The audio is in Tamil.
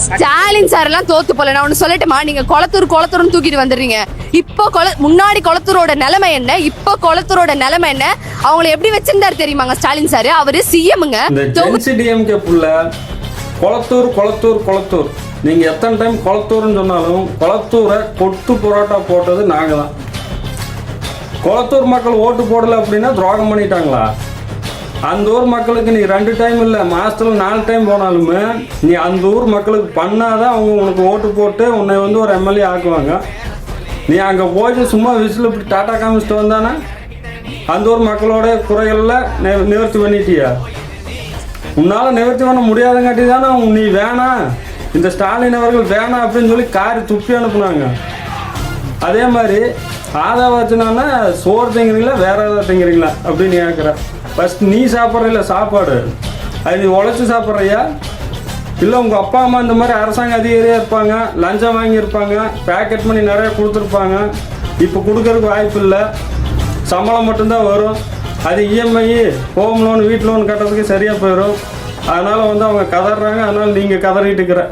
ஸ்டாலின் சார் எல்லாம் தோத்து போல. நான் ஒண்ணு சொல்லட்டுமா, நீங்க கொளத்தூர்னு தூக்கிட்டு வந்துடுறீங்க. இப்போ முன்னாடி கொளத்தூரோட நிலைமை என்ன, இப்போ கொளத்தூரோட நிலைமை என்ன, அவங்களை எப்படி வச்சிருந்தாரு தெரியுமாங்க ஸ்டாலின் சார்? அவரு சிஎம்ங்க. டிஎம்கே புள்ள கொளத்தூர் நீங்க எத்தனை டைம் கொளத்தூர்னு சொன்னாலும் கொளத்தூரை கொட்டு புரோட்டா போட்டது நாங்க தான். கொளத்தூர் மக்கள் ஓட்டு போடல அப்படின்னா துரோகம் பண்ணிட்டாங்களா? அந்த ஊர் மக்களுக்கு நீ 2 டைம் இல்லை, மாதத்துல 4 டைம் போனாலுமே நீ அந்த ஊர் மக்களுக்கு பண்ணாதான் அவங்க உனக்கு ஓட்டு போட்டு உன்னை வந்து ஒரு எம்எல்ஏ ஆக்குவாங்க. நீ அங்கே போயிட்டு சும்மா விசில் இப்படி டாட்டா காமிச்சிட்டு வந்தானே அந்த ஊர் மக்களோட குறைகளில் நிவர்த்தி பண்ணிட்டியா? உன்னால் நிவர்த்தி பண்ண முடியாதங்காட்டி தானே நீ வேணாம், இந்த ஸ்டாலின் அவர்கள் வேணாம் அப்படின்னு சொல்லி காரி துப்பி அனுப்புனாங்க. அதே மாதிரி ஆதாவாச்சுனா சோறு திங்கிறீங்களா வேற ஏதாவது திங்கிறீங்களா அப்படின்னு கேட்குறேன். ஃபஸ்ட் நீ சாப்பிட்ற சாப்பாடு அது நீ உழைச்சி சாப்பிட்றியா, இல்லை உங்கள் அப்பா அம்மா இந்த மாதிரி அரசாங்க அதிகாரியாக இருப்பாங்க, லஞ்சம் வாங்கியிருப்பாங்க, பேக்கெட் பண்ணி நிறைய கொடுத்துருப்பாங்க, இப்போ கொடுக்கறதுக்கு வாய்ப்பு இல்லை, சம்பளம் மட்டும்தான் வரும், அது இஎம்ஐ ஹோம் லோன் வீட்டு லோன் கட்டுறதுக்கு சரியாக போயிடும். அதனால் வந்து அவங்க கதறாங்க, அதனால் நீங்கள் கதறிட்டு இருக்கிற